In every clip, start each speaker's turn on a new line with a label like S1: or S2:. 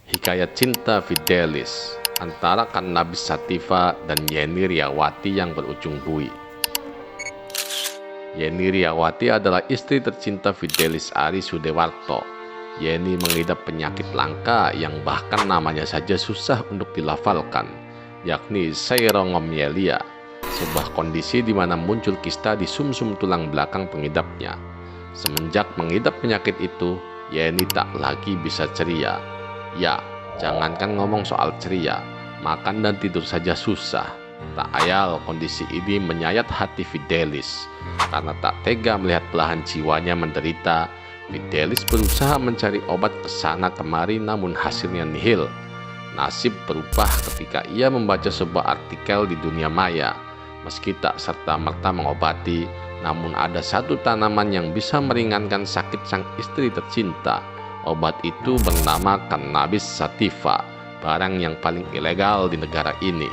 S1: Hikayat cinta Fidelis antara Kannabis Sativa dan Yeni Riawati yang berujung bui. Yeni Riawati adalah istri tercinta Fidelis Ari Sudewarto. Yeni mengidap penyakit langka yang bahkan namanya saja susah untuk dilafalkan, yakni seirongomyelia, sebuah kondisi di mana muncul kista di sumsum tulang belakang pengidapnya. Semenjak mengidap penyakit itu, Yeni tak lagi bisa ceria. Ya, jangankan ngomong soal ceria, makan dan tidur saja susah. Tak ayal kondisi ini menyayat hati Fidelis. Karena tak tega melihat belahan jiwanya menderita, Fidelis berusaha mencari obat kesana kemari namun hasilnya nihil. Nasib berubah ketika ia membaca sebuah artikel di dunia maya. Meski tak serta-merta mengobati, namun ada satu tanaman yang bisa meringankan sakit sang istri tercinta. Obat itu bernama Kannabis Sativa, barang yang paling ilegal di negara ini.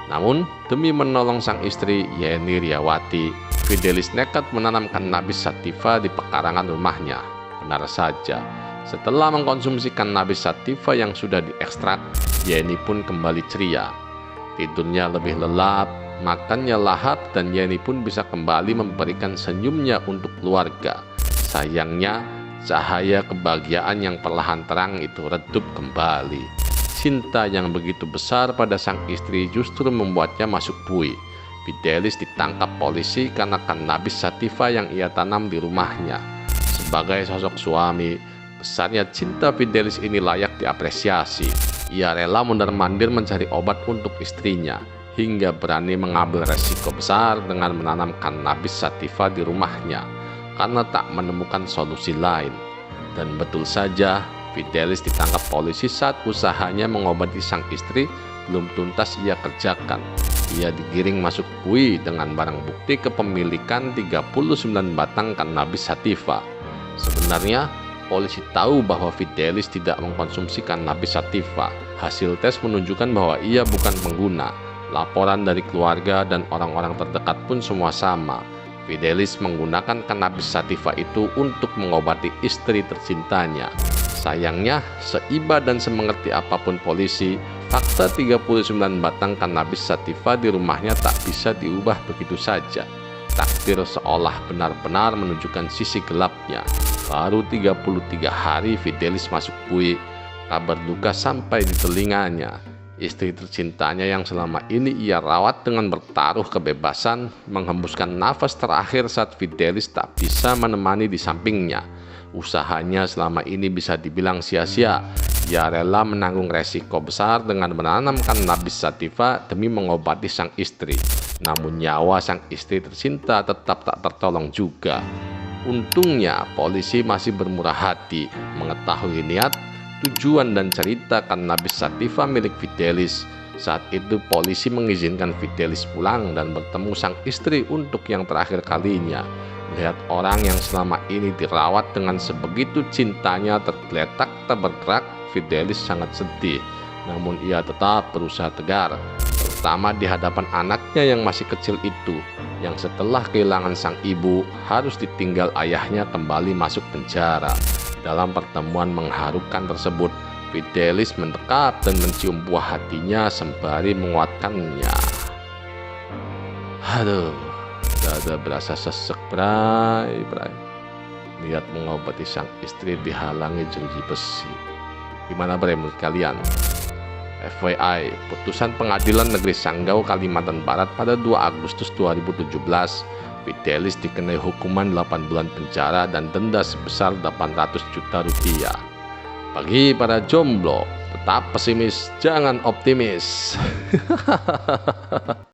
S1: Namun, demi menolong sang istri Yeni Riawati, Fidelis nekat menanam Kannabis Sativa di pekarangan rumahnya. Benar saja, setelah mengkonsumsi Kannabis Sativa yang sudah diekstrak, Yeni pun kembali ceria. Tidurnya lebih lelap, makannya lahap, dan Yeni pun bisa kembali memberikan senyumnya untuk keluarga. Sayangnya, cahaya kebahagiaan yang perlahan terang itu redup kembali. Cinta yang begitu besar pada sang istri justru membuatnya masuk bui. Fidelis ditangkap polisi karena Kannabis Sativa yang ia tanam di rumahnya. Sebagai sosok suami, besarnya cinta Fidelis ini layak diapresiasi. Ia rela mondar-mandir mencari obat untuk istrinya, hingga berani mengambil resiko besar dengan menanam Kannabis Sativa di rumahnya, karena tak menemukan solusi lain. Dan betul saja, Fidelis ditangkap polisi saat usahanya mengobati sang istri belum tuntas ia kerjakan. Ia digiring masuk bui dengan barang bukti kepemilikan 39 batang Kannabis Sativa. Sebenarnya, polisi tahu bahwa Fidelis tidak mengkonsumsi Kannabis Sativa. Hasil tes menunjukkan bahwa ia bukan pengguna. Laporan dari keluarga dan orang-orang terdekat pun semua sama. Fidelis menggunakan Kannabis Sativa itu untuk mengobati istri tercintanya. Sayangnya, seiba dan semengerti apapun polisi, fakta 39 batang Kannabis Sativa di rumahnya tak bisa diubah begitu saja. Takdir seolah benar-benar menunjukkan sisi gelapnya. Baru 33 hari Fidelis masuk bui, kabar duka sampai di telinganya. Istri tercintanya yang selama ini ia rawat dengan bertaruh kebebasan, menghembuskan nafas terakhir saat Fidelis tak bisa menemani di sampingnya. Usahanya selama ini bisa dibilang sia-sia. Ia rela menanggung resiko besar dengan menanam Kannabis Sativa demi mengobati sang istri. Namun nyawa sang istri tercinta tetap tak tertolong juga. Untungnya polisi masih bermurah hati mengetahui niat, tujuan dan cerita Kannabis Sativa milik Fidelis. Saat itu polisi mengizinkan Fidelis pulang dan bertemu sang istri untuk yang terakhir kalinya. Melihat orang yang selama ini dirawat dengan sebegitu cintanya tergeletak tak bergerak, Fidelis sangat sedih. Namun ia tetap berusaha tegar, terutama di hadapan anaknya yang masih kecil itu, yang setelah kehilangan sang ibu harus ditinggal ayahnya kembali masuk penjara. Dalam pertemuan mengharukan tersebut, Fidelis mendekap dan mencium buah hatinya sembari menguatkannya. Aduh, dada berasa sesek bray. Niat mengobati sang istri dihalangi jeruji besi. Gimana bray menurut kalian? FYI, putusan Pengadilan Negeri Sanggau, Kalimantan Barat pada 2 Agustus 2017, Fidelis dikenai hukuman 8 bulan penjara dan denda sebesar 800 juta rupiah. Bagi para jomblo, tetap pesimis, jangan optimis.